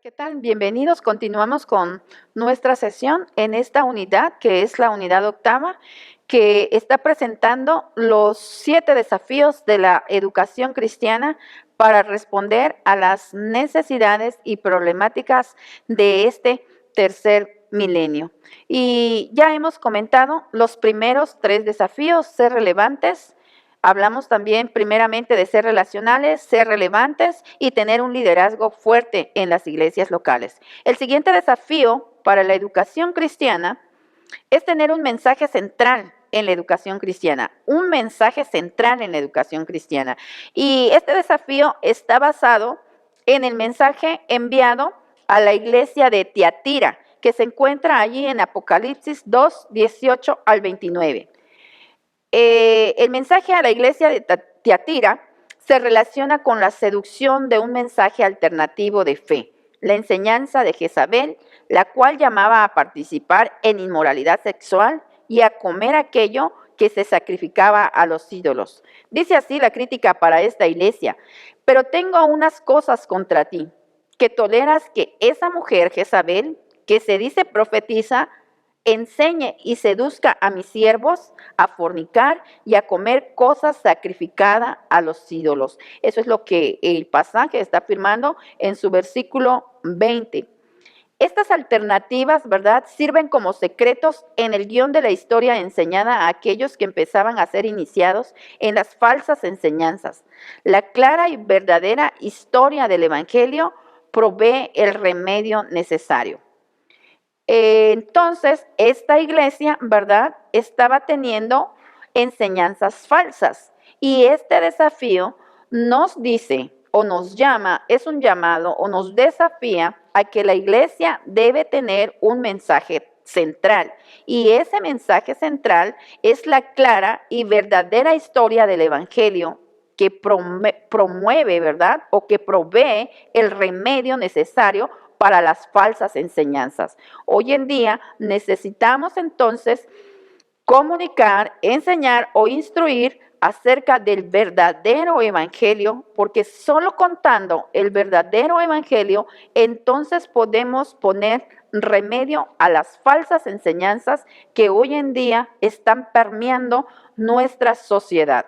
¿Qué tal? Bienvenidos. Continuamos con nuestra sesión en esta unidad, que es la unidad octava, que está presentando los 7 desafíos de la educación cristiana para responder a las necesidades y problemáticas de este tercer milenio. Y ya hemos comentado los primeros 3 desafíos: ser relevantes. Hablamos también primeramente de ser relacionales, ser relevantes y tener un liderazgo fuerte en las iglesias locales. El siguiente desafío para la educación cristiana es tener un mensaje central en la educación cristiana, un mensaje central en la educación cristiana. Y este desafío está basado en el mensaje enviado a la iglesia de Tiatira, que se encuentra allí en Apocalipsis 2, 18 al 29. El mensaje a la iglesia de Tiatira se relaciona con la seducción de un mensaje alternativo de fe, la enseñanza de Jezabel, la cual llamaba a participar en inmoralidad sexual y a comer aquello que se sacrificaba a los ídolos. Dice así la crítica para esta iglesia: pero tengo unas cosas contra ti, que toleras que esa mujer Jezabel, que se dice profetiza, enseñe y seduzca a mis siervos a fornicar y a comer cosas sacrificadas a los ídolos. Eso es lo que el pasaje está afirmando en su versículo 20. Estas alternativas, ¿verdad?, sirven como secretos en el guión de la historia enseñada a aquellos que empezaban a ser iniciados en las falsas enseñanzas. La clara y verdadera historia del Evangelio provee el remedio necesario. Entonces, esta iglesia, ¿verdad?, estaba teniendo enseñanzas falsas. Y este desafío nos dice o nos llama, es un llamado o nos desafía a que la iglesia debe tener un mensaje central. Y ese mensaje central es la clara y verdadera historia del Evangelio que promueve, ¿verdad?, o que provee el remedio necesario para las falsas enseñanzas. Hoy en día necesitamos entonces comunicar, enseñar o instruir acerca del verdadero evangelio, porque solo contando el verdadero evangelio, entonces podemos poner remedio a las falsas enseñanzas que hoy en día están permeando nuestra sociedad.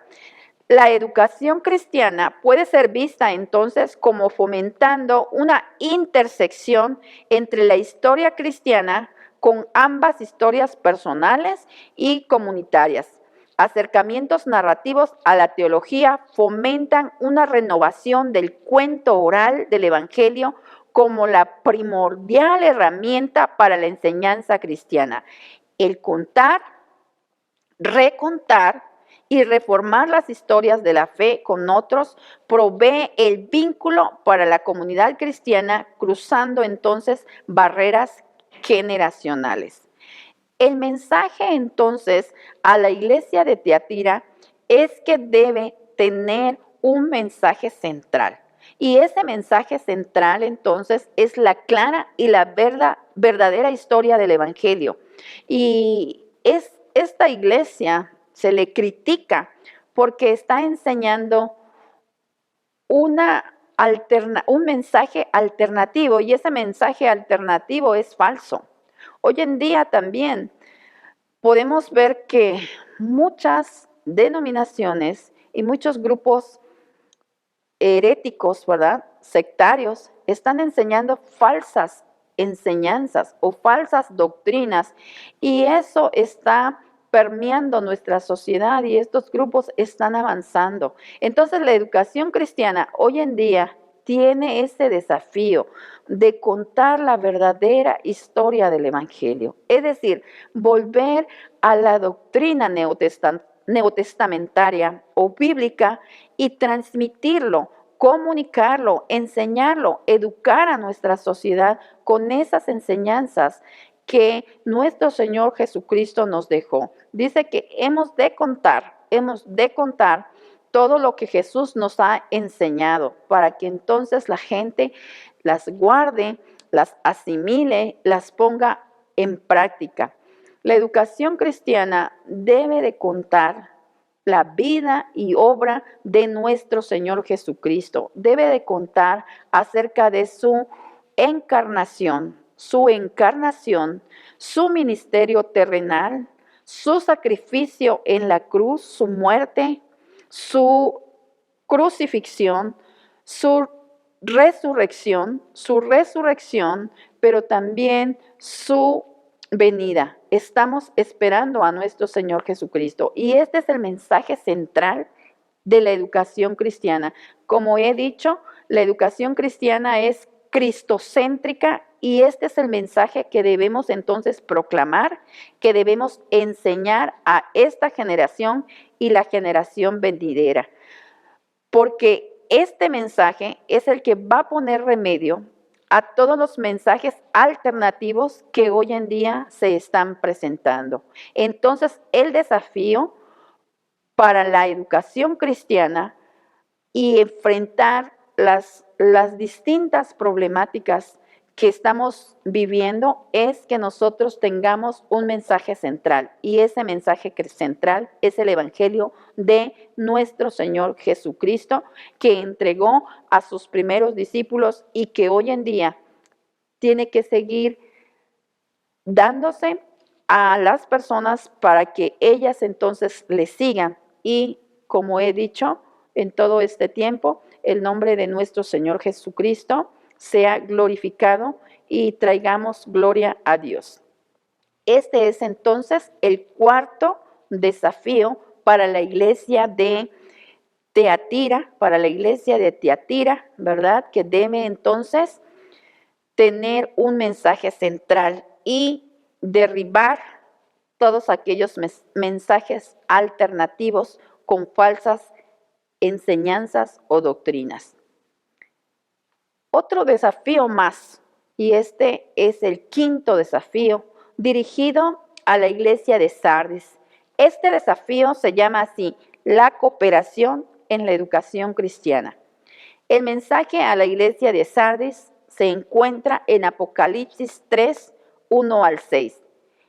La educación cristiana puede ser vista entonces como fomentando una intersección entre la historia cristiana con ambas historias personales y comunitarias. Acercamientos narrativos a la teología fomentan una renovación del cuento oral del Evangelio como la primordial herramienta para la enseñanza cristiana. El contar, recontar y reformar las historias de la fe con otros provee el vínculo para la comunidad cristiana, cruzando entonces barreras generacionales. El mensaje entonces a la iglesia de Tiatira es que debe tener un mensaje central. Y ese mensaje central entonces es la clara y la verdadera historia del Evangelio. Y esta iglesia se le critica porque está enseñando un mensaje alternativo, y ese mensaje alternativo es falso. Hoy en día también podemos ver que muchas denominaciones y muchos grupos heréticos, ¿verdad?, sectarios, están enseñando falsas enseñanzas o falsas doctrinas, y eso está permeando nuestra sociedad y estos grupos están avanzando. Entonces, la educación cristiana hoy en día tiene ese desafío de contar la verdadera historia del Evangelio, es decir, volver a la doctrina neotestamentaria o bíblica y transmitirlo, comunicarlo, enseñarlo, educar a nuestra sociedad con esas enseñanzas que nuestro Señor Jesucristo nos dejó. Dice que hemos de contar todo lo que Jesús nos ha enseñado, para que entonces la gente las guarde, las asimile, las ponga en práctica. La educación cristiana debe de contar la vida y obra de nuestro Señor Jesucristo. Debe de contar acerca de su encarnación, su ministerio terrenal, su sacrificio en la cruz, su muerte, su crucifixión, su resurrección, pero también su venida. Estamos esperando a nuestro Señor Jesucristo. Y este es el mensaje central de la educación cristiana. Como he dicho, la educación cristiana es cristocéntrica y este es el mensaje que debemos entonces proclamar, que debemos enseñar a esta generación y la generación venidera. Porque este mensaje es el que va a poner remedio a todos los mensajes alternativos que hoy en día se están presentando. Entonces, el desafío para la educación cristiana y enfrentar las distintas problemáticas que estamos viviendo es que nosotros tengamos un mensaje central, y ese mensaje central es el Evangelio de nuestro Señor Jesucristo, que entregó a sus primeros discípulos y que hoy en día tiene que seguir dándose a las personas para que ellas entonces le sigan. Y como he dicho en todo este tiempo, el nombre de nuestro Señor Jesucristo sea glorificado y traigamos gloria a Dios. Este es entonces el cuarto desafío para la iglesia de Teatira, ¿verdad? Que debe entonces tener un mensaje central y derribar todos aquellos mensajes alternativos con falsas enseñanzas o doctrinas. Otro desafío más, y este es el quinto desafío, dirigido a la iglesia de Sardis. Este desafío se llama así: la cooperación en la educación cristiana. El mensaje a la iglesia de Sardis se encuentra en Apocalipsis 3, 1 al 6,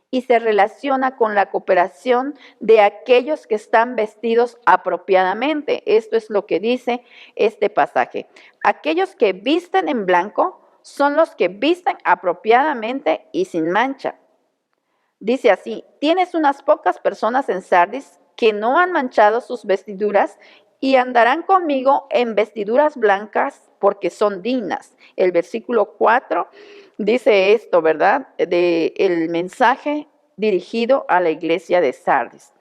y se relaciona con la cooperación de aquellos que están vestidos apropiadamente. Esto es lo que dice este pasaje. Aquellos que visten en blanco son los que visten apropiadamente y sin mancha. Dice así: tienes unas pocas personas en Sardis que no han manchado sus vestiduras y andarán conmigo en vestiduras blancas porque son dignas. El versículo 4 dice esto, ¿verdad? El mensaje dirigido a la iglesia de Sardis.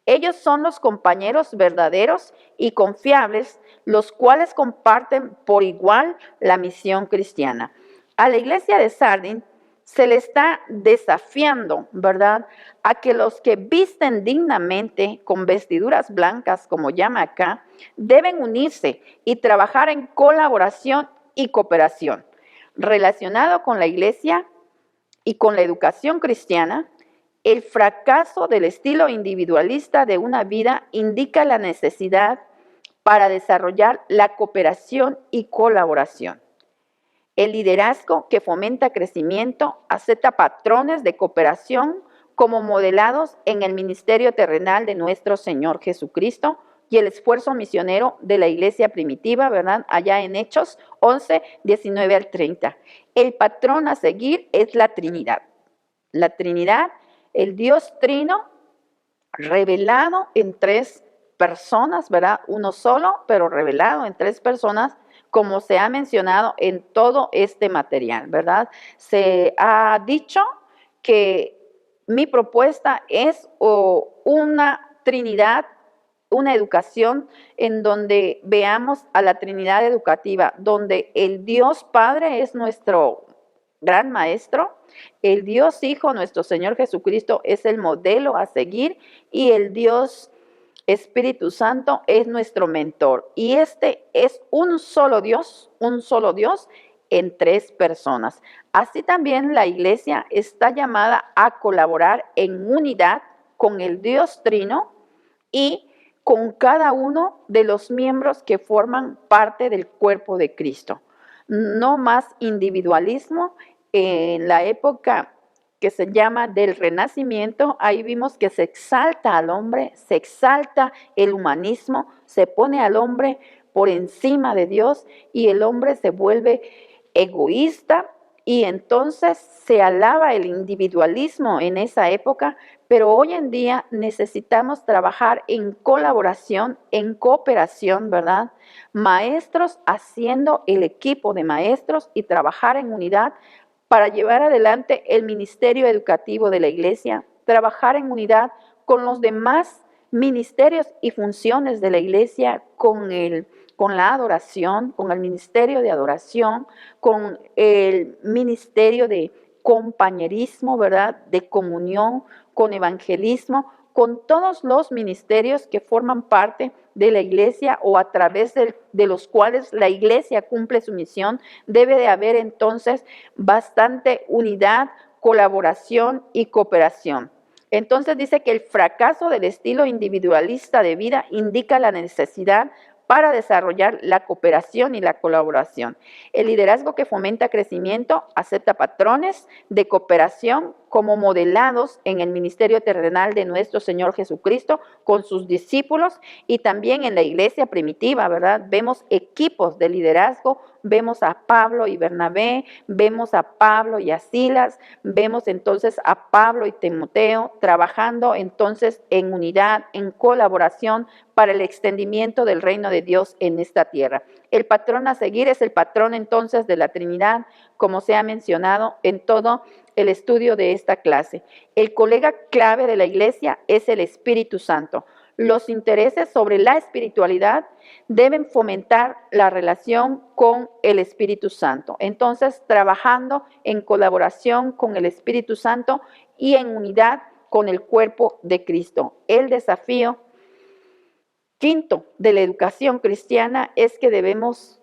Ellos son los compañeros verdaderos y confiables, los cuales comparten por igual la misión cristiana. A la iglesia de Sardis se le está desafiando, ¿verdad?, a que los que visten dignamente con vestiduras blancas, como llama acá, deben unirse y trabajar en colaboración y cooperación. Relacionado con la iglesia y con la educación cristiana, el fracaso del estilo individualista de una vida indica la necesidad para desarrollar la cooperación y colaboración. El liderazgo que fomenta crecimiento acepta patrones de cooperación como modelados en el ministerio terrenal de nuestro Señor Jesucristo y el esfuerzo misionero de la iglesia primitiva, ¿verdad? Allá en Hechos 11, 19 al 30. El patrón a seguir es la Trinidad. La Trinidad, el Dios trino, revelado en tres personas, ¿verdad? Uno solo, pero revelado en tres personas, como se ha mencionado en todo este material, ¿verdad? Se ha dicho que mi propuesta es una Trinidad, una educación en donde veamos a la Trinidad educativa, donde el Dios Padre es nuestro gran maestro, el Dios Hijo, nuestro Señor Jesucristo, es el modelo a seguir, y el Dios Espíritu Santo es nuestro mentor. Y este es un solo Dios en tres personas. Así también la iglesia está llamada a colaborar en unidad con el Dios Trino y con cada uno de los miembros que forman parte del cuerpo de Cristo. No más individualismo. En la época que se llama del Renacimiento, ahí vimos que se exalta al hombre, se exalta el humanismo, se pone al hombre por encima de Dios y el hombre se vuelve egoísta, y entonces se alaba el individualismo en esa época, pero hoy en día necesitamos trabajar en colaboración, en cooperación, ¿verdad? Maestros haciendo el equipo de maestros y trabajar en unidad para llevar adelante el ministerio educativo de la iglesia, trabajar en unidad con los demás ministerios y funciones de la iglesia, con la adoración, con el ministerio de adoración, con el ministerio de compañerismo, ¿verdad? De comunión, con evangelismo, con todos los ministerios que forman parte de la iglesia o a través de los cuales la iglesia cumple su misión. Debe de haber entonces bastante unidad, colaboración y cooperación. Entonces dice que el fracaso del estilo individualista de vida indica la necesidad para desarrollar la cooperación y la colaboración. El liderazgo que fomenta crecimiento acepta patrones de cooperación como modelados en el ministerio terrenal de nuestro Señor Jesucristo con sus discípulos y también en la iglesia primitiva, ¿verdad? Vemos equipos de liderazgo, vemos a Pablo y Bernabé, vemos a Pablo y a Silas, vemos entonces a Pablo y Timoteo trabajando entonces en unidad, en colaboración para el extendimiento del reino de Dios en esta tierra. El patrón a seguir es el patrón entonces de la Trinidad, como se ha mencionado en todo el estudio de esta clase. El colega clave de la iglesia es el Espíritu Santo. Los intereses sobre la espiritualidad deben fomentar la relación con el Espíritu Santo. Entonces, trabajando en colaboración con el Espíritu Santo y en unidad con el cuerpo de Cristo. El desafío quinto de la educación cristiana es que debemos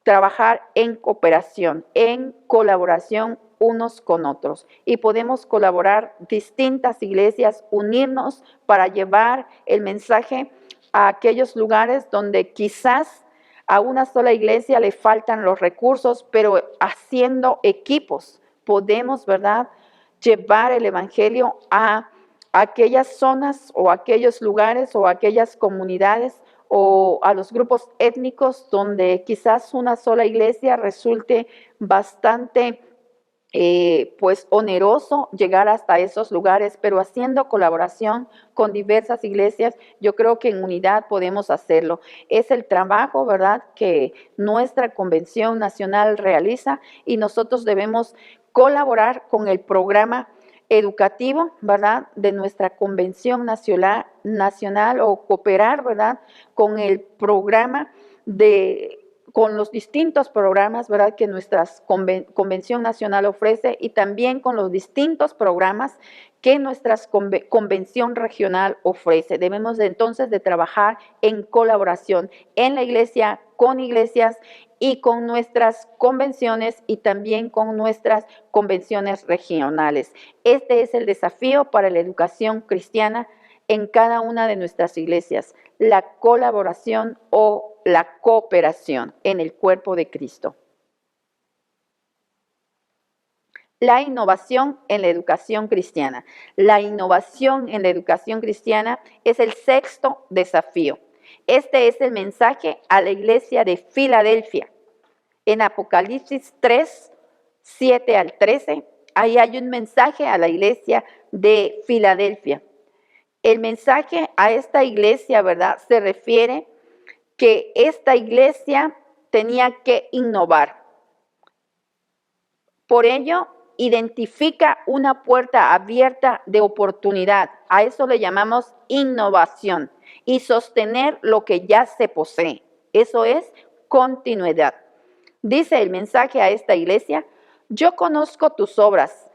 trabajar en cooperación, en colaboración unos con otros. Y podemos colaborar distintas iglesias, unirnos para llevar el mensaje a aquellos lugares donde quizás a una sola iglesia le faltan los recursos, pero haciendo equipos podemos, ¿verdad?, llevar el evangelio a aquellas zonas o aquellos lugares o aquellas comunidades o a los grupos étnicos donde quizás una sola iglesia resulte bastante pues oneroso llegar hasta esos lugares, pero haciendo colaboración con diversas iglesias, yo creo que en unidad podemos hacerlo. Es el trabajo, ¿verdad?, que nuestra Convención Nacional realiza y nosotros debemos colaborar con el programa educativo, ¿verdad?, de nuestra Convención Nacional o cooperar, ¿verdad?, con el programa con los distintos programas, ¿verdad?, que nuestra Convención Nacional ofrece y también con los distintos programas que nuestra Convención Regional ofrece. Debemos entonces de trabajar en colaboración en la iglesia, con iglesias y con nuestras convenciones y también con nuestras convenciones regionales. Este es el desafío para la educación cristiana en cada una de nuestras iglesias, la colaboración o la cooperación en el cuerpo de Cristo. La innovación en la educación cristiana. La innovación en la educación cristiana es el sexto desafío. Este es el mensaje a la iglesia de Filadelfia. En Apocalipsis 3, 7 al 13, ahí hay un mensaje a la iglesia de Filadelfia. El mensaje a esta iglesia, ¿verdad?, se refiere que esta iglesia tenía que innovar. Por ello, identifica una puerta abierta de oportunidad. A eso le llamamos innovación. Y sostener lo que ya se posee. Eso es continuidad. Dice el mensaje a esta iglesia: yo conozco tus obras.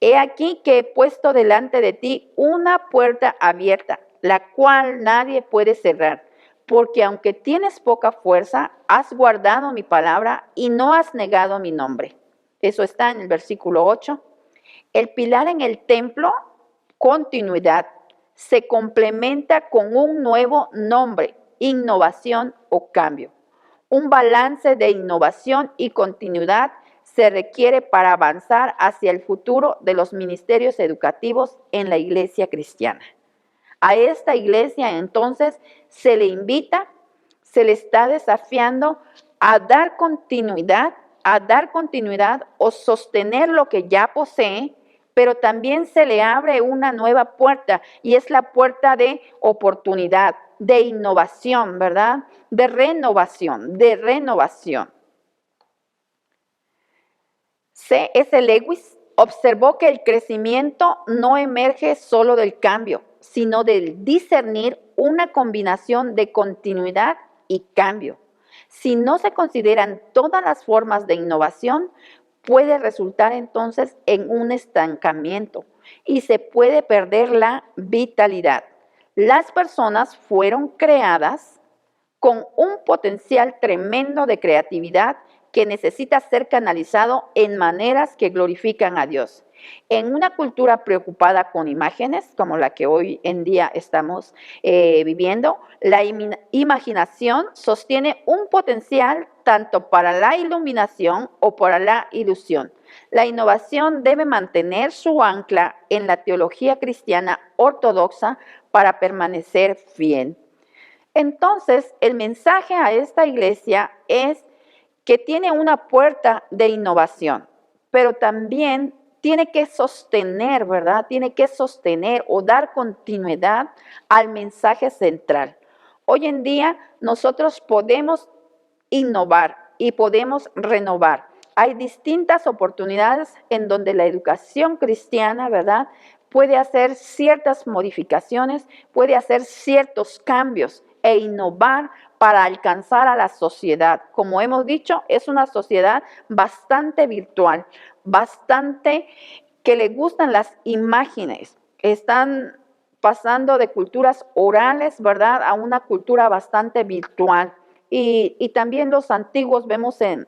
He aquí que he puesto delante de ti una puerta abierta, la cual nadie puede cerrar. Porque aunque tienes poca fuerza, has guardado mi palabra y no has negado mi nombre. Eso está en el versículo 8. El pilar en el templo, continuidad, se complementa con un nuevo nombre, innovación o cambio. Un balance de innovación y continuidad se requiere para avanzar hacia el futuro de los ministerios educativos en la iglesia cristiana. A esta iglesia entonces se le invita, se le está desafiando a dar continuidad a dar continuidad o sostener lo que ya posee, pero también se le abre una nueva puerta y es la puerta de oportunidad, de innovación, ¿verdad? De renovación, de renovación. C.S. Lewis observó que el crecimiento no emerge solo del cambio, sino del discernir una combinación de continuidad y cambio. Si no se consideran todas las formas de innovación, puede resultar entonces en un estancamiento y se puede perder la vitalidad. Las personas fueron creadas con un potencial tremendo de creatividad que necesita ser canalizado en maneras que glorifican a Dios. En una cultura preocupada con imágenes, como la que hoy en día estamos viviendo, la imaginación sostiene un potencial tanto para la iluminación o para la ilusión. La innovación debe mantener su ancla en la teología cristiana ortodoxa para permanecer fiel. Entonces, el mensaje a esta iglesia es que tiene una puerta de innovación, pero también tiene que sostener, ¿verdad? Tiene que sostener o dar continuidad al mensaje central. Hoy en día nosotros podemos innovar y podemos renovar. Hay distintas oportunidades en donde la educación cristiana, ¿verdad?, puede hacer ciertas modificaciones, puede hacer ciertos cambios e innovar para alcanzar a la sociedad. Como hemos dicho, es una sociedad bastante virtual, bastante que le gustan las imágenes. Están pasando de culturas orales, ¿verdad?, a una cultura bastante virtual. Y también los antiguos vemos en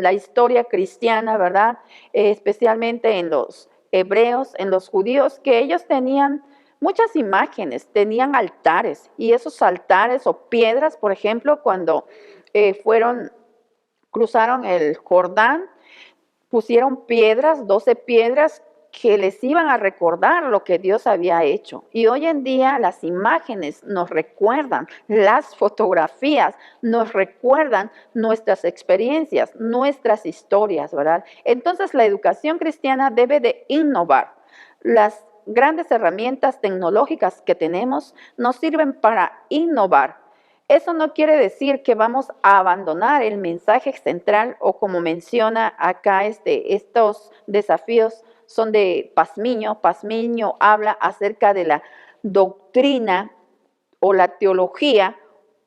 la historia cristiana, ¿verdad?, especialmente en los hebreos, en los judíos, que ellos tenían muchas imágenes, tenían altares, y esos altares o piedras, por ejemplo, cuando cruzaron el Jordán, pusieron piedras, 12 piedras que les iban a recordar lo que Dios había hecho. Y hoy en día las imágenes nos recuerdan, las fotografías nos recuerdan nuestras experiencias, nuestras historias, ¿verdad? Entonces la educación cristiana debe de innovar. Las grandes herramientas tecnológicas que tenemos nos sirven para innovar. Eso no quiere decir que vamos a abandonar el mensaje central o como menciona acá estos desafíos son de Pazmiño. Pazmiño habla acerca de la doctrina o la teología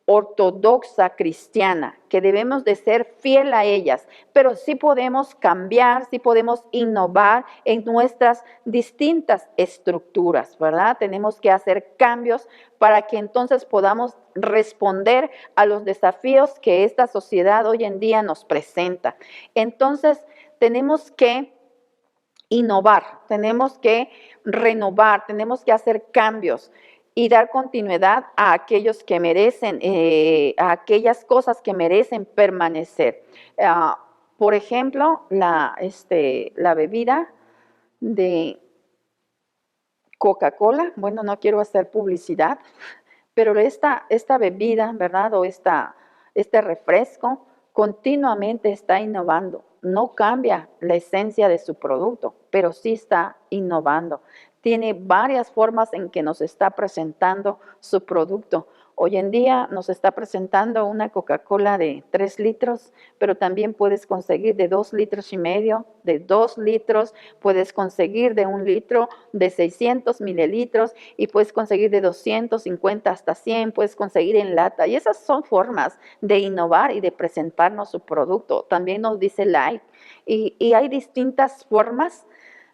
ortodoxa cristiana, que debemos de ser fiel a ellas, pero sí podemos cambiar, sí podemos innovar en nuestras distintas estructuras, ¿verdad? Tenemos que hacer cambios para que entonces podamos responder a los desafíos que esta sociedad hoy en día nos presenta. Entonces, tenemos que innovar, tenemos que renovar, tenemos que hacer cambios y dar continuidad a aquellos que merecen, a aquellas cosas que merecen permanecer. Por ejemplo, la bebida de Coca-Cola, bueno, no quiero hacer publicidad, pero esta bebida, ¿verdad? O este refresco continuamente está innovando. No cambia la esencia de su producto, pero sí está innovando. Tiene varias formas en que nos está presentando su producto. Hoy en día nos está presentando una Coca-Cola de 3 litros, pero también puedes conseguir de 2 litros y medio, de 2 litros, puedes conseguir de 1 litro, de 600 mililitros y puedes conseguir de 250 hasta 100, puedes conseguir en lata. Y esas son formas de innovar y de presentarnos su producto. También nos dice Light. Y hay distintas formas,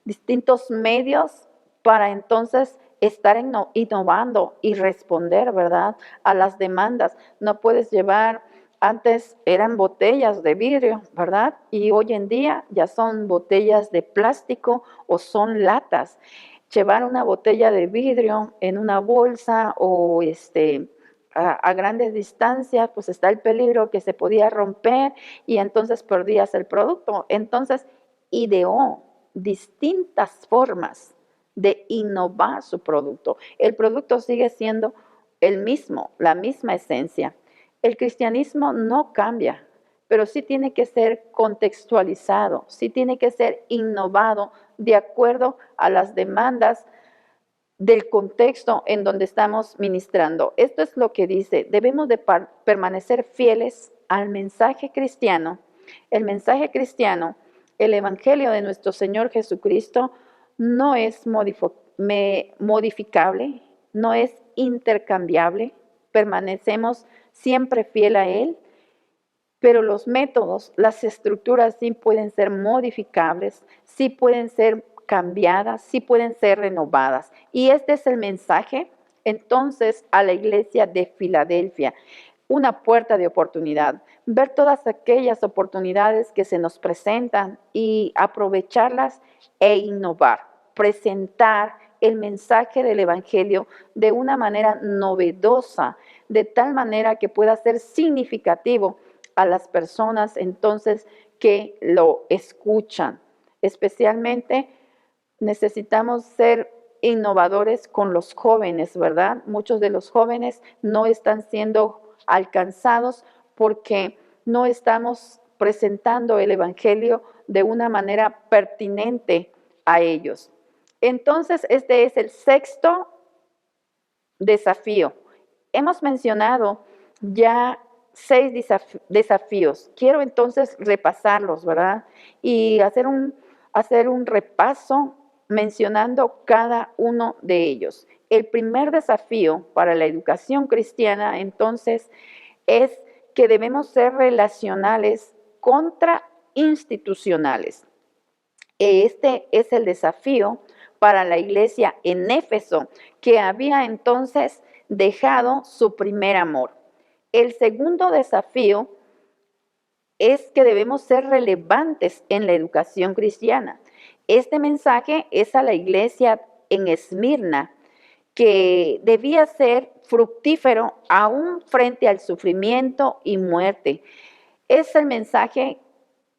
distintos medios para entonces estar innovando y responder, ¿verdad?, a las demandas. No puedes llevar, antes eran botellas de vidrio, ¿verdad? Y hoy en día ya son botellas de plástico o son latas. Llevar una botella de vidrio en una bolsa o a grandes distancias, pues está el peligro que se podía romper y entonces perdías el producto. Entonces ideó distintas formas de innovar su producto. El producto sigue siendo el mismo, la misma esencia. El cristianismo no cambia. pero sí tiene que ser contextualizado, sí tiene que ser innovado de acuerdo a las demandas del contexto en donde estamos ministrando. Esto es lo que dice, debemos de permanecer fieles al mensaje cristiano. El mensaje cristiano, el evangelio de nuestro Señor Jesucristo, no es modificable, no es intercambiable, permanecemos siempre fiel a Él, pero los métodos, las estructuras sí pueden ser modificables, sí pueden ser cambiadas, sí pueden ser renovadas. Y este es el mensaje entonces a la iglesia de Filadelfia, una puerta de oportunidad, ver todas aquellas oportunidades que se nos presentan y aprovecharlas e innovar, presentar el mensaje del Evangelio de una manera novedosa, de tal manera que pueda ser significativo a las personas entonces que lo escuchan. Especialmente necesitamos ser innovadores con los jóvenes, ¿verdad? Muchos de los jóvenes no están siendo alcanzados porque no estamos presentando el Evangelio de una manera pertinente a ellos. Entonces, este es el sexto desafío. Hemos mencionado ya 6 desafíos. Quiero entonces repasarlos, ¿verdad? Y hacer un repaso mencionando cada uno de ellos. El primer desafío para la educación cristiana, entonces, es que debemos ser relacionales contra institucionales. Este es el desafío para la iglesia en Éfeso, que había entonces dejado su primer amor. El segundo desafío es que debemos ser relevantes en la educación cristiana. Este mensaje es a la iglesia en Esmirna, que debía ser fructífero aún frente al sufrimiento y muerte. Es el mensaje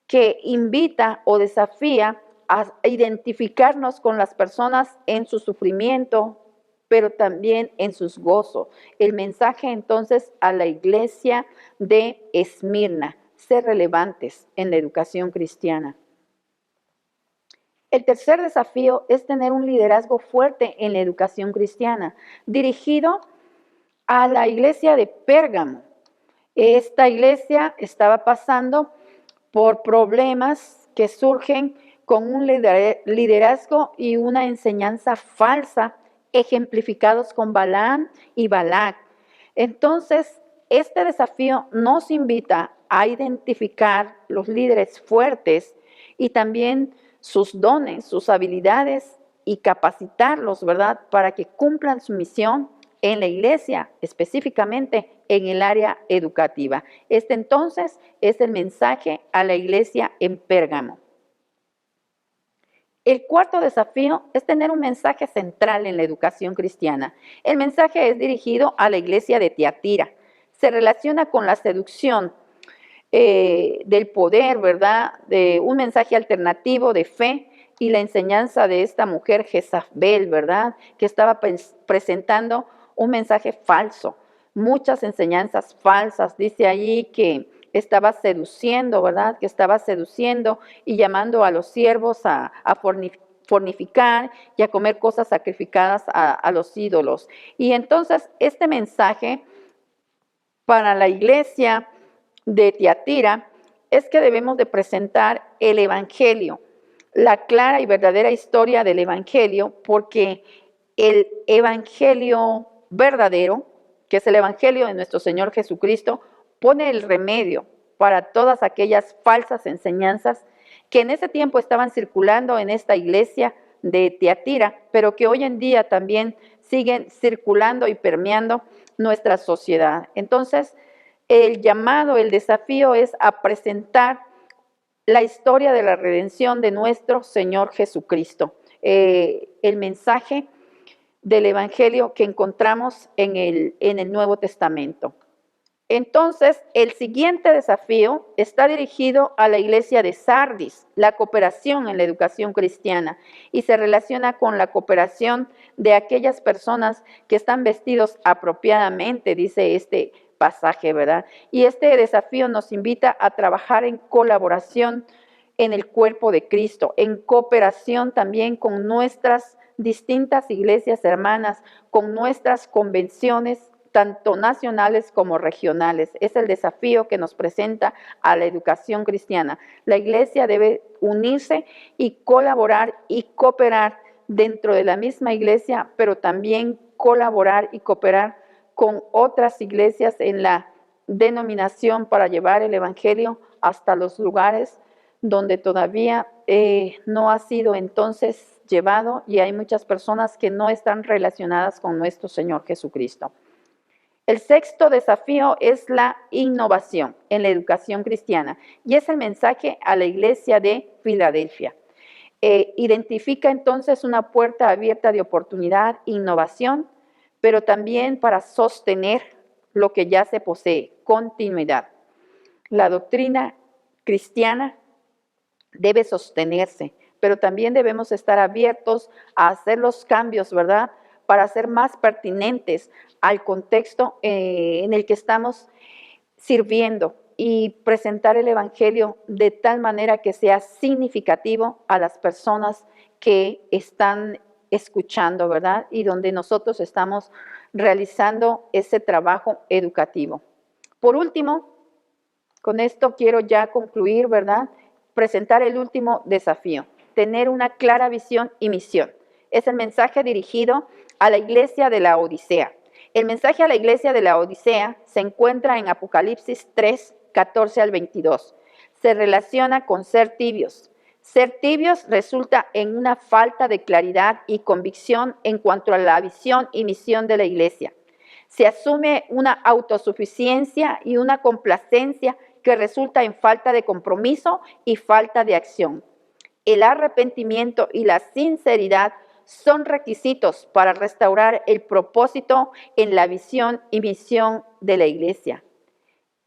que invita o desafía a identificarnos con las personas en su sufrimiento, pero también en sus gozos. El mensaje entonces a la iglesia de Esmirna, ser relevantes en la educación cristiana. El tercer desafío es tener un liderazgo fuerte en la educación cristiana, dirigido a la iglesia de Pérgamo. Esta iglesia estaba pasando por problemas que surgen con un liderazgo y una enseñanza falsa, ejemplificados con Balaam y Balac. Entonces, este desafío nos invita a identificar los líderes fuertes y también sus dones, sus habilidades y capacitarlos, ¿verdad?, para que cumplan su misión en la iglesia, específicamente en el área educativa. Este entonces es el mensaje a la iglesia en Pérgamo. El cuarto desafío es tener un mensaje central en la educación cristiana. El mensaje es dirigido a la iglesia de Tiatira. Se relaciona con la seducción del poder, ¿verdad? De un mensaje alternativo de fe y la enseñanza de esta mujer Jezabel, ¿verdad? Que estaba presentando un mensaje falso, muchas enseñanzas falsas. Dice allí que estaba seduciendo, ¿verdad? Que estaba seduciendo y llamando a los siervos a fornificar y a comer cosas sacrificadas a los ídolos. Y entonces este mensaje para la iglesia de Tiatira es que debemos de presentar el Evangelio, la clara y verdadera historia del Evangelio, porque el Evangelio verdadero, que es el Evangelio de nuestro Señor Jesucristo, pone el remedio para todas aquellas falsas enseñanzas que en ese tiempo estaban circulando en esta iglesia de Tiatira, pero que hoy en día también siguen circulando y permeando nuestra sociedad. Entonces, el llamado, el desafío es a presentar la historia de la redención de nuestro Señor Jesucristo. El mensaje del Evangelio que encontramos en el Nuevo Testamento. Entonces, el siguiente desafío está dirigido a la iglesia de Sardis, la cooperación en la educación cristiana, y se relaciona con la cooperación de aquellas personas que están vestidos apropiadamente, dice este pasaje, ¿verdad? Y este desafío nos invita a trabajar en colaboración en el cuerpo de Cristo, en cooperación también con nuestras distintas iglesias hermanas, con nuestras convenciones, tanto nacionales como regionales. Es el desafío que nos presenta a la educación cristiana. La iglesia debe unirse y colaborar y cooperar dentro de la misma iglesia, pero también colaborar y cooperar con otras iglesias en la denominación para llevar el evangelio hasta los lugares donde todavía no ha sido entonces llevado, y hay muchas personas que no están relacionadas con nuestro Señor Jesucristo. El sexto desafío es la innovación en la educación cristiana, y es el mensaje a la iglesia de Filadelfia. Identifica entonces una puerta abierta de oportunidad, innovación, pero también para sostener lo que ya se posee, continuidad. La doctrina cristiana debe sostenerse, pero también debemos estar abiertos a hacer los cambios, ¿verdad? Para ser más pertinentes al contexto en el que estamos sirviendo y presentar el evangelio de tal manera que sea significativo a las personas que están escuchando, ¿verdad? Y donde nosotros estamos realizando ese trabajo educativo. Por último, con esto quiero ya concluir, ¿verdad? Presentar el último desafío, tener una clara visión y misión. Es el mensaje dirigido a la iglesia de la Odisea. El mensaje a la iglesia de la Odisea se encuentra en Apocalipsis 3, 14 al 22. Se relaciona con ser tibios. Ser tibios resulta en una falta de claridad y convicción en cuanto a la visión y misión de la iglesia. Se asume una autosuficiencia y una complacencia que resulta en falta de compromiso y falta de acción. El arrepentimiento y la sinceridad son requisitos para restaurar el propósito en la visión y misión de la iglesia.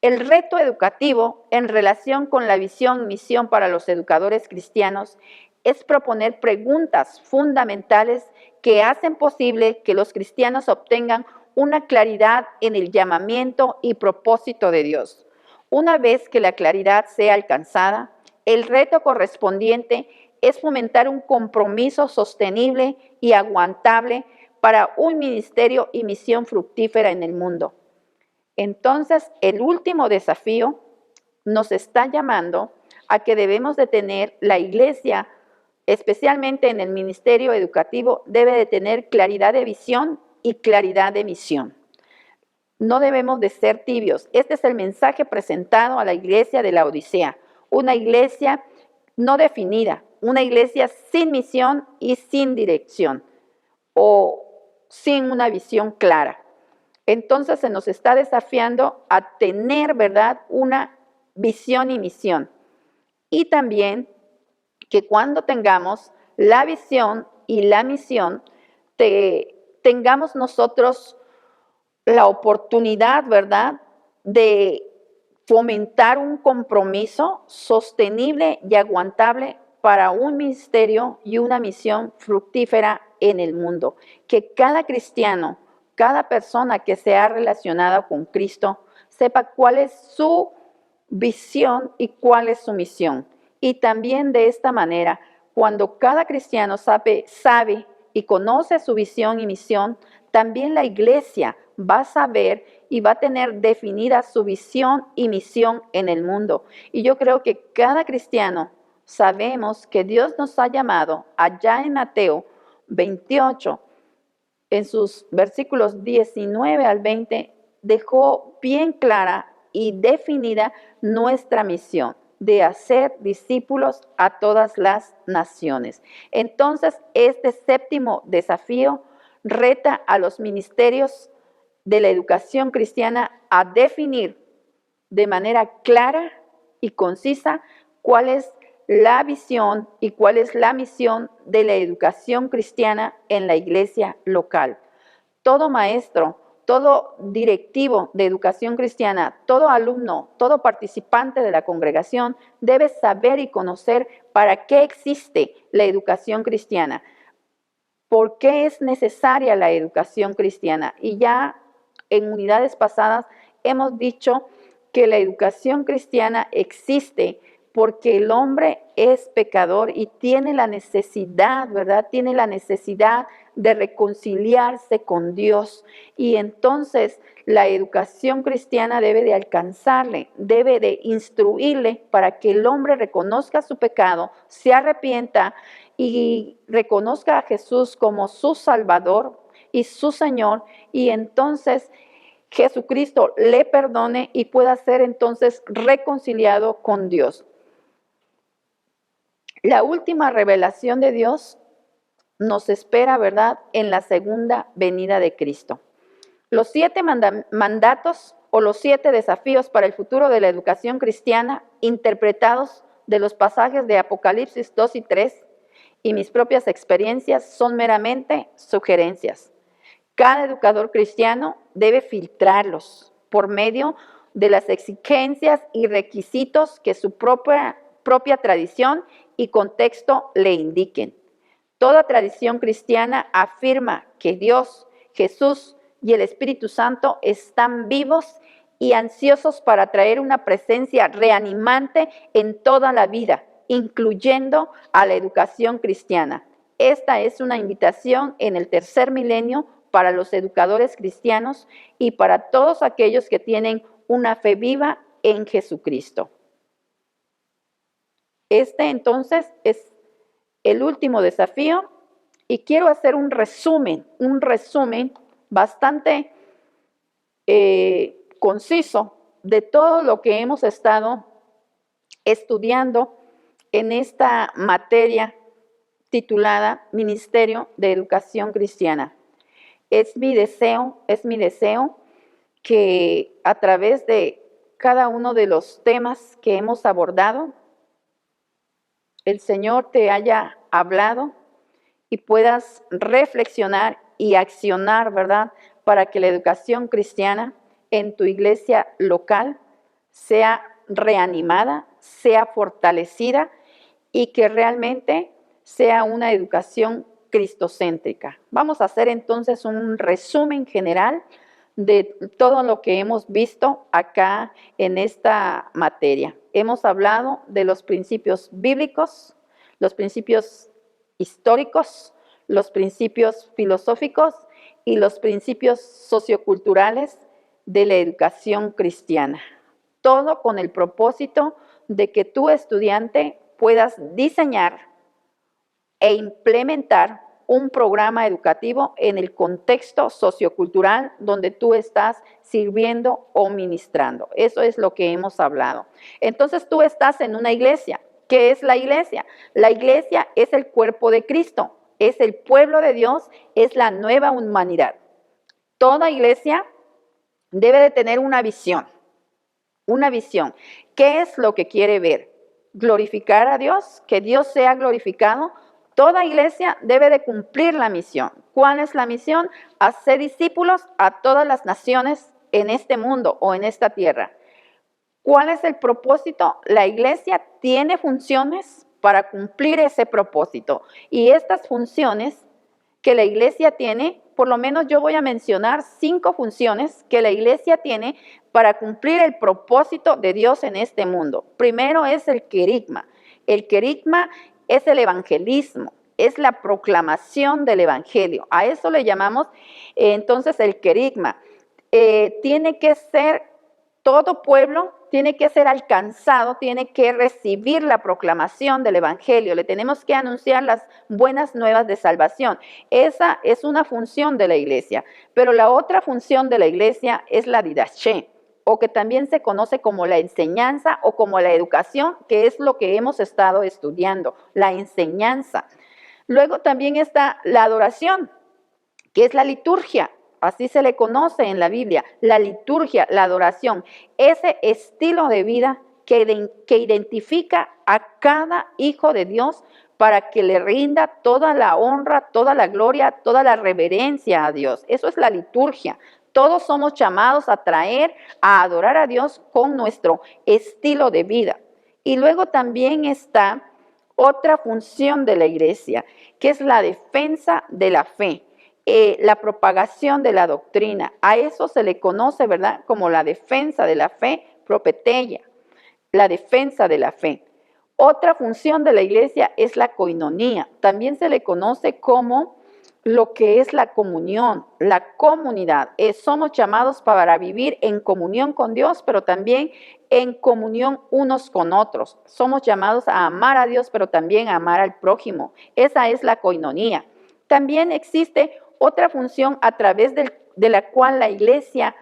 El reto educativo en relación con la visión y misión para los educadores cristianos es proponer preguntas fundamentales que hacen posible que los cristianos obtengan una claridad en el llamamiento y propósito de Dios. Una vez que la claridad sea alcanzada, el reto correspondiente es fomentar un compromiso sostenible y aguantable para un ministerio y misión fructífera en el mundo. Entonces, el último desafío nos está llamando a que debemos de tener la iglesia, especialmente en el ministerio educativo, debe de tener claridad de visión y claridad de misión. No debemos de ser tibios. Este es el mensaje presentado a la iglesia de la Odisea, una iglesia no definida, una iglesia sin misión y sin dirección, o sin una visión clara. Entonces se nos está desafiando a tener, ¿verdad?, una visión y misión. Y también que cuando tengamos la visión y la misión, tengamos nosotros la oportunidad, ¿verdad?, de fomentar un compromiso sostenible y aguantable para un ministerio y una misión fructífera en el mundo. Que cada cristiano, cada persona que sea relacionada con Cristo, sepa cuál es su visión y cuál es su misión. Y también de esta manera, cuando cada cristiano sabe y conoce su visión y misión, también la iglesia va a saber y va a tener definida su visión y misión en el mundo. Y yo creo que cada cristiano sabemos que Dios nos ha llamado allá en Mateo 28, en sus versículos 19 al 20, dejó bien clara y definida nuestra misión de hacer discípulos a todas las naciones. Entonces, este séptimo desafío reta a los ministerios de la educación cristiana a definir de manera clara y concisa cuál es la visión y cuál es la misión de la educación cristiana en la iglesia local. Todo maestro, todo directivo de educación cristiana, todo alumno, todo participante de la congregación debe saber y conocer para qué existe la educación cristiana, por qué es necesaria la educación cristiana. Y ya en unidades pasadas hemos dicho que la educación cristiana existe porque el hombre es pecador y tiene la necesidad, ¿verdad? Tiene la necesidad de reconciliarse con Dios. Y entonces la educación cristiana debe de alcanzarle, debe de instruirle para que el hombre reconozca su pecado, se arrepienta y reconozca a Jesús como su Salvador y su Señor, y entonces Jesucristo le perdone y pueda ser entonces reconciliado con Dios. La última revelación de Dios nos espera, ¿verdad?, en la segunda venida de Cristo. Los 7 mandatos o los 7 desafíos para el futuro de la educación cristiana, interpretados de los pasajes de Apocalipsis 2 y 3, y mis propias experiencias, son meramente sugerencias. Cada educador cristiano debe filtrarlos por medio de las exigencias y requisitos que su propia tradición y contexto le indiquen. Toda tradición cristiana afirma que Dios, Jesús y el Espíritu Santo están vivos y ansiosos para traer una presencia reanimante en toda la vida, incluyendo a la educación cristiana. Esta es una invitación en el tercer milenio para los educadores cristianos y para todos aquellos que tienen una fe viva en Jesucristo. Este entonces es el último desafío y quiero hacer un resumen bastante conciso de todo lo que hemos estado estudiando en esta materia titulada Ministerio de Educación Cristiana. Es mi deseo que a través de cada uno de los temas que hemos abordado, el Señor te haya hablado y puedas reflexionar y accionar, ¿verdad?, para que la educación cristiana en tu iglesia local sea reanimada, sea fortalecida y que realmente sea una educación cristocéntrica. Vamos a hacer entonces un resumen general de todo lo que hemos visto acá en esta materia. Hemos hablado de los principios bíblicos, los principios históricos, los principios filosóficos y los principios socioculturales de la educación cristiana. Todo con el propósito de que tú, estudiante, puedas diseñar e implementar un programa educativo en el contexto sociocultural donde tú estás sirviendo o ministrando. Eso es lo que hemos hablado. Entonces tú estás en una iglesia. ¿Qué es la iglesia? La iglesia es el cuerpo de Cristo, es el pueblo de Dios, es la nueva humanidad. Toda iglesia debe de tener una visión. Una visión. ¿Qué es lo que quiere ver? Glorificar a Dios, que Dios sea glorificado. Toda iglesia debe de cumplir la misión. ¿Cuál es la misión? Hacer discípulos a todas las naciones en este mundo o en esta tierra. ¿Cuál es el propósito? La iglesia tiene funciones para cumplir ese propósito. Y estas funciones que la iglesia tiene, por lo menos yo voy a mencionar 5 funciones que la iglesia tiene para cumplir el propósito de Dios en este mundo. Primero es el querigma. El querigma es el evangelismo, es la proclamación del evangelio. A eso le llamamos entonces el querigma. Tiene que ser todo pueblo, tiene que ser alcanzado, tiene que recibir la proclamación del evangelio. Le tenemos que anunciar las buenas nuevas de salvación. Esa es una función de la iglesia. Pero la otra función de la iglesia es la didaché, o que también se conoce como la enseñanza o como la educación, que es lo que hemos estado estudiando, la enseñanza. Luego también está la adoración, que es la liturgia, así se le conoce en la Biblia, la liturgia, la adoración, ese estilo de vida que identifica a cada hijo de Dios para que le rinda toda la honra, toda la gloria, toda la reverencia a Dios. Eso es la liturgia. Todos somos llamados a traer, a adorar a Dios con nuestro estilo de vida. Y luego también está otra función de la iglesia, que es la defensa de la fe. la propagación de la doctrina. A eso se le conoce, ¿verdad?, como la defensa de la fe, propeteia, la defensa de la fe. Otra función de la iglesia es la coinonía. También se le conoce como lo que es la comunión, la comunidad. Somos llamados para vivir en comunión con Dios, pero también en comunión unos con otros. Somos llamados a amar a Dios, pero también a amar al prójimo. Esa es la coinonía. También existe otra función a través de la cual la iglesia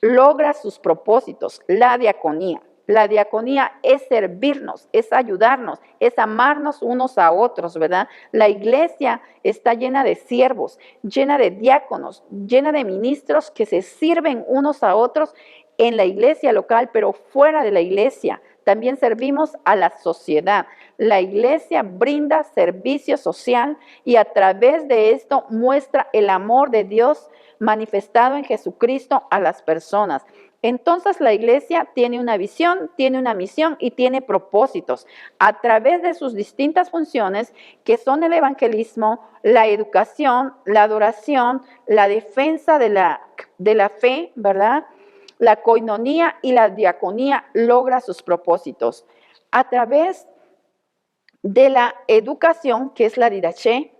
logra sus propósitos, la diaconía. La diaconía es servirnos, es ayudarnos, es amarnos unos a otros, ¿verdad? La iglesia está llena de siervos, llena de diáconos, llena de ministros que se sirven unos a otros en la iglesia local, pero fuera de la iglesia. También servimos a la sociedad. La iglesia brinda servicio social y a través de esto muestra el amor de Dios manifestado en Jesucristo a las personas. Entonces la iglesia tiene una visión, tiene una misión y tiene propósitos a través de sus distintas funciones que son el evangelismo, la educación, la adoración, la defensa de la fe, ¿verdad? La coinonía y la diaconía logra sus propósitos. A través de la educación, que es la didaché,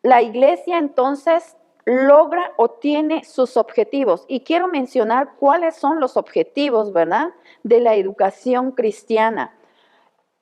la iglesia entonces logra o tiene sus objetivos. Y quiero mencionar cuáles son los objetivos, ¿verdad?, de la educación cristiana.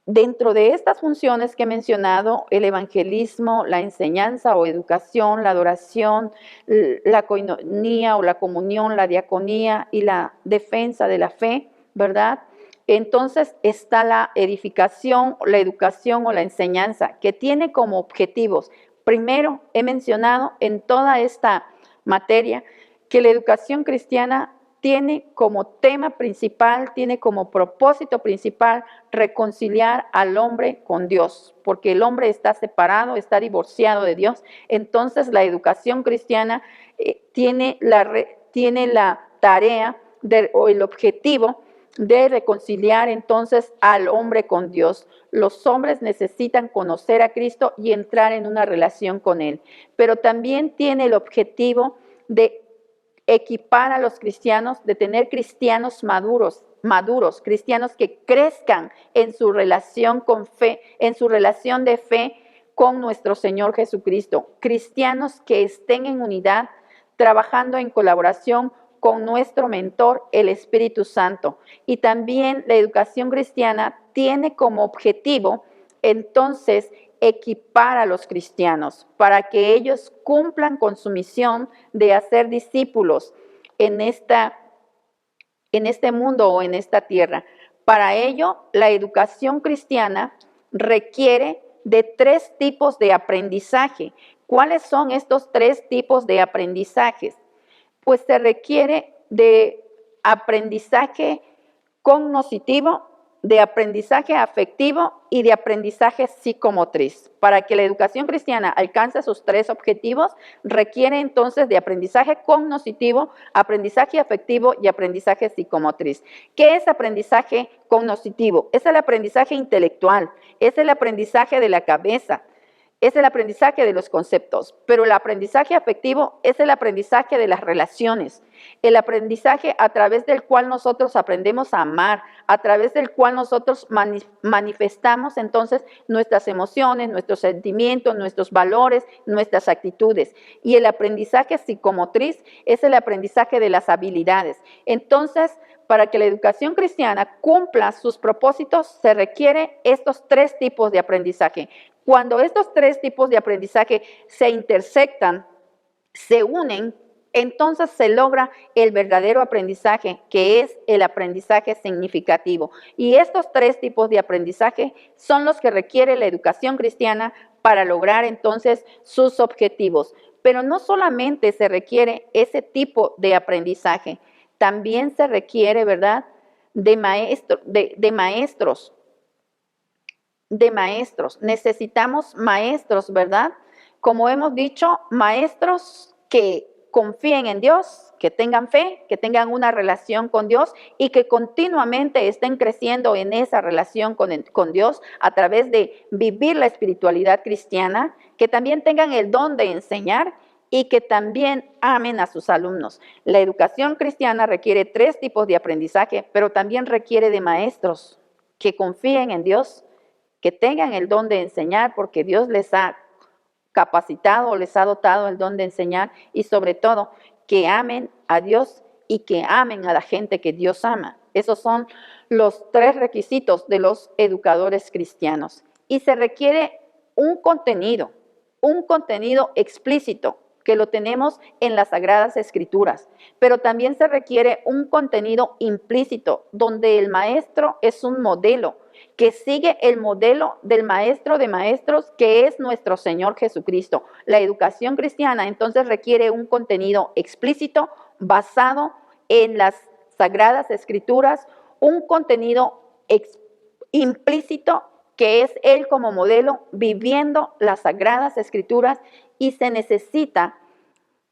Dentro de estas funciones que he mencionado, el evangelismo, la enseñanza o educación, la adoración, la coinonía o la comunión, la diaconía y la defensa de la fe, ¿verdad? Entonces está la edificación, la educación o la enseñanza, que tiene como objetivos. Primero, he mencionado en toda esta materia que la educación cristiana tiene como tema principal, tiene como propósito principal reconciliar al hombre con Dios, porque el hombre está separado, está divorciado de Dios. Entonces la educación cristiana tiene la tarea o el objetivo de reconciliar entonces al hombre con Dios. Los hombres necesitan conocer a Cristo y entrar en una relación con Él, pero también tiene el objetivo de equipar a los cristianos, de tener cristianos maduros, cristianos que crezcan en su relación con fe, en su relación de fe con nuestro Señor Jesucristo. Cristianos que estén en unidad, trabajando en colaboración con nuestro mentor, el Espíritu Santo. Y también la educación cristiana tiene como objetivo, entonces, equipar a los cristianos para que ellos cumplan con su misión de hacer discípulos en este mundo o en esta tierra. Para ello, la educación cristiana requiere de 3 tipos de aprendizaje. ¿Cuáles son estos 3 tipos de aprendizajes? Pues se requiere de aprendizaje cognoscitivo, de aprendizaje afectivo y de aprendizaje psicomotriz. Para que la educación cristiana alcance sus 3 objetivos, requiere entonces de aprendizaje cognoscitivo, aprendizaje afectivo y aprendizaje psicomotriz. ¿Qué es aprendizaje cognoscitivo? Es el aprendizaje intelectual, es el aprendizaje de la cabeza, es el aprendizaje de los conceptos, pero el aprendizaje afectivo es el aprendizaje de las relaciones, el aprendizaje a través del cual nosotros aprendemos a amar, a través del cual nosotros manifestamos entonces nuestras emociones, nuestros sentimientos, nuestros valores, nuestras actitudes. Y el aprendizaje psicomotriz es el aprendizaje de las habilidades. Entonces, para que la educación cristiana cumpla sus propósitos, se requiere estos 3 tipos de aprendizaje. Cuando estos 3 tipos de aprendizaje se intersectan, se unen, entonces se logra el verdadero aprendizaje, que es el aprendizaje significativo. Y estos 3 tipos de aprendizaje son los que requiere la educación cristiana para lograr entonces sus objetivos. Pero no solamente se requiere ese tipo de aprendizaje, también se requiere, ¿verdad?, de maestros. Necesitamos maestros, ¿verdad? Como hemos dicho, maestros que confíen en Dios, que tengan fe, que tengan una relación con Dios y que continuamente estén creciendo en esa relación con Dios a través de vivir la espiritualidad cristiana, que también tengan el don de enseñar y que también amen a sus alumnos. La educación cristiana requiere 3 tipos de aprendizaje, pero también requiere de maestros que confíen en Dios, que tengan el don de enseñar porque Dios les ha capacitado, les ha dotado el don de enseñar y sobre todo que amen a Dios y que amen a la gente que Dios ama. Esos son los 3 requisitos de los educadores cristianos. Y se requiere un contenido explícito que lo tenemos en las Sagradas Escrituras, pero también se requiere un contenido implícito donde el maestro es un modelo que sigue el modelo del maestro de maestros que es nuestro Señor Jesucristo. La educación cristiana entonces requiere un contenido explícito basado en las Sagradas Escrituras, un contenido implícito que es Él como modelo viviendo las Sagradas Escrituras y se necesita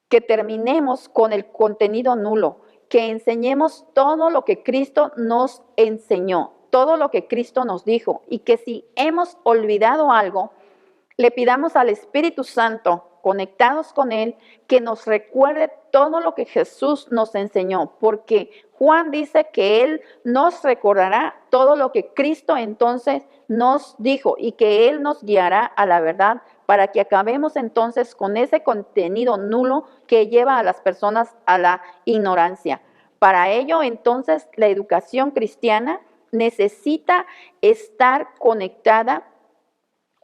que terminemos con el contenido nulo, que enseñemos todo lo que Cristo nos enseñó, todo lo que Cristo nos dijo y que si hemos olvidado algo, le pidamos al Espíritu Santo, conectados con Él, que nos recuerde todo lo que Jesús nos enseñó, porque Juan dice que Él nos recordará todo lo que Cristo entonces nos dijo y que Él nos guiará a la verdad para que acabemos entonces con ese contenido nulo que lleva a las personas a la ignorancia. Para ello, entonces, la educación cristiana necesita estar conectada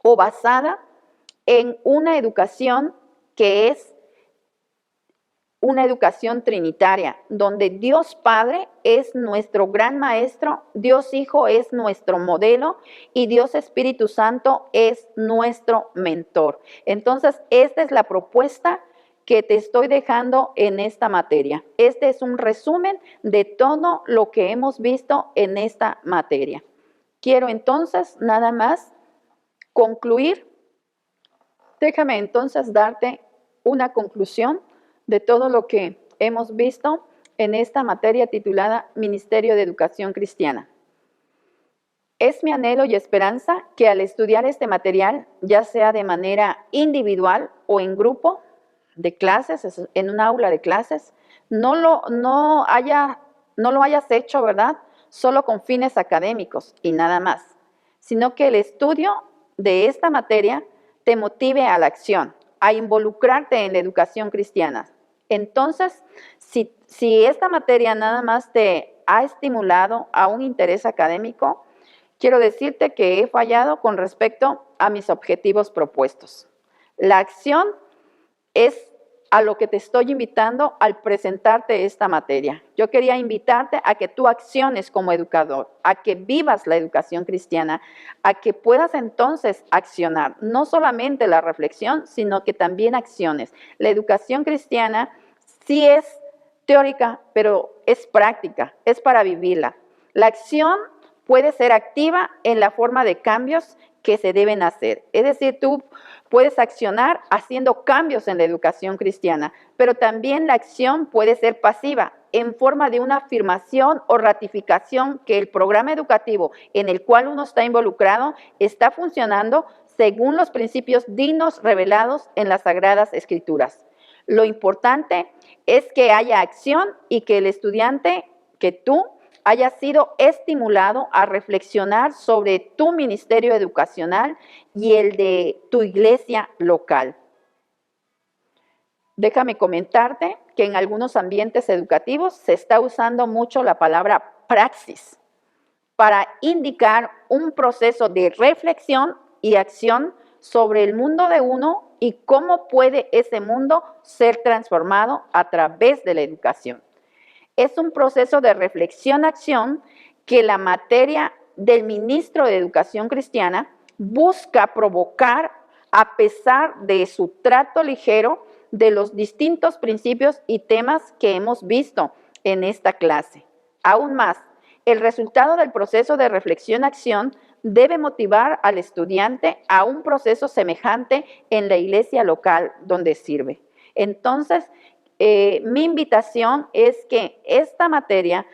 o basada en una educación que es una educación trinitaria, donde Dios Padre es nuestro gran maestro, Dios Hijo es nuestro modelo y Dios Espíritu Santo es nuestro mentor. Entonces, esta es la propuesta que te estoy dejando en esta materia. Este es un resumen de todo lo que hemos visto en esta materia. Quiero entonces nada más concluir. Déjame entonces darte una conclusión de todo lo que hemos visto en esta materia titulada Ministerio de Educación Cristiana. Es mi anhelo y esperanza que al estudiar este material, ya sea de manera individual o en grupo de clases, en un aula de clases, no lo hayas hecho, ¿verdad? Solo con fines académicos y nada más, sino que el estudio de esta materia te motive a la acción, a involucrarte en la educación cristiana. Entonces, si esta materia nada más te ha estimulado a un interés académico, quiero decirte que he fallado con respecto a mis objetivos propuestos. La acción es a lo que te estoy invitando al presentarte esta materia. Yo quería invitarte a que tú acciones como educador, a que vivas la educación cristiana, a que puedas entonces accionar, no solamente la reflexión, sino que también acciones. La educación cristiana sí es teórica, pero es práctica, es para vivirla. La acción puede ser activa en la forma de cambios que se deben hacer. Es decir, tú puedes accionar haciendo cambios en la educación cristiana, pero también la acción puede ser pasiva, en forma de una afirmación o ratificación que el programa educativo en el cual uno está involucrado está funcionando según los principios dignos revelados en las Sagradas Escrituras. Lo importante es que haya acción y que el estudiante, que tú, haya sido estimulado a reflexionar sobre tu ministerio educacional y el de tu iglesia local. Déjame comentarte que en algunos ambientes educativos se está usando mucho la palabra praxis para indicar un proceso de reflexión y acción sobre el mundo de uno y cómo puede ese mundo ser transformado a través de la educación. Es un proceso de reflexión-acción que la materia del ministro de Educación Cristiana busca provocar a pesar de su trato ligero de los distintos principios y temas que hemos visto en esta clase. Aún más, el resultado del proceso de reflexión-acción debe motivar al estudiante a un proceso semejante en la iglesia local donde sirve. Entonces, mi invitación es que esta materia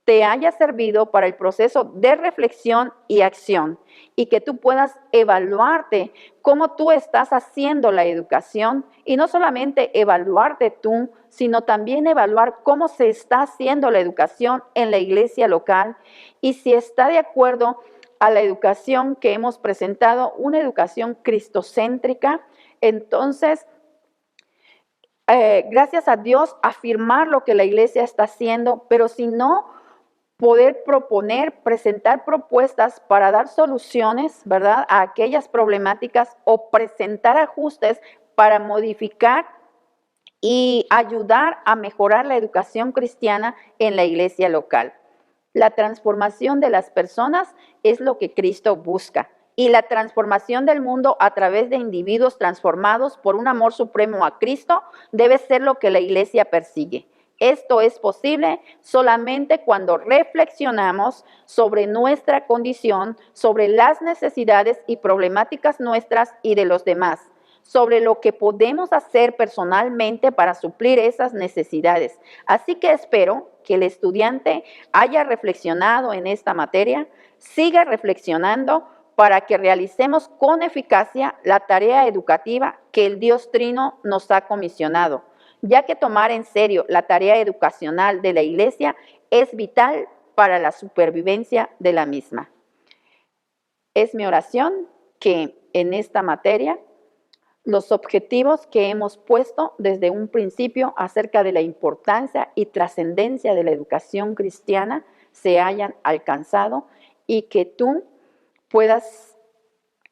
te haya servido para el proceso de reflexión y acción y que tú puedas evaluarte cómo tú estás haciendo la educación y no solamente evaluarte tú, sino también evaluar cómo se está haciendo la educación en la iglesia local y si está de acuerdo a la educación que hemos presentado, una educación cristocéntrica. Entonces, gracias a Dios, afirmar lo que la iglesia está haciendo, pero si no, poder proponer, presentar propuestas para dar soluciones, ¿verdad?, a aquellas problemáticas o presentar ajustes para modificar y ayudar a mejorar la educación cristiana en la iglesia local. La transformación de las personas es lo que Cristo busca. Y la transformación del mundo a través de individuos transformados por un amor supremo a Cristo debe ser lo que la iglesia persigue. Esto es posible solamente cuando reflexionamos sobre nuestra condición, sobre las necesidades y problemáticas nuestras y de los demás, sobre lo que podemos hacer personalmente para suplir esas necesidades. Así que espero que el estudiante haya reflexionado en esta materia, siga reflexionando para que realicemos con eficacia la tarea educativa que el Dios Trino nos ha comisionado, ya que tomar en serio la tarea educacional de la iglesia es vital para la supervivencia de la misma. Es mi oración que en esta materia los objetivos que hemos puesto desde un principio acerca de la importancia y trascendencia de la educación cristiana se hayan alcanzado y que tú puedas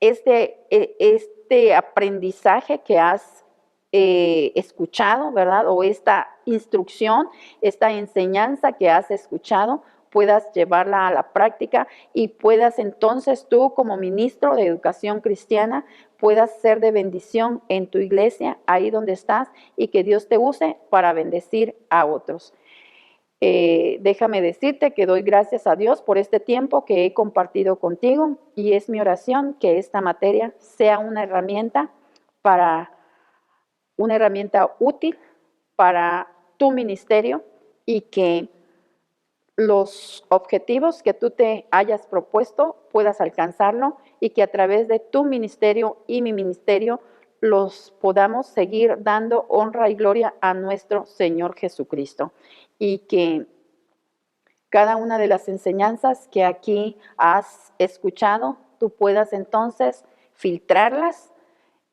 este aprendizaje que has escuchado, ¿verdad? O esta instrucción, esta enseñanza que has escuchado, puedas llevarla a la práctica y puedas entonces tú como ministro de educación cristiana puedas ser de bendición en tu iglesia, ahí donde estás, y que Dios te use para bendecir a otros. Déjame decirte que doy gracias a Dios por este tiempo que he compartido contigo y es mi oración que esta materia sea una herramienta útil para tu ministerio y que los objetivos que tú te hayas propuesto puedas alcanzarlo y que a través de tu ministerio y mi ministerio los podamos seguir dando honra y gloria a nuestro Señor Jesucristo. Y que cada una de las enseñanzas que aquí has escuchado, tú puedas entonces filtrarlas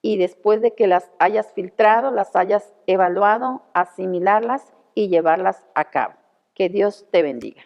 y después de que las hayas filtrado, las hayas evaluado, asimilarlas y llevarlas a cabo. Que Dios te bendiga.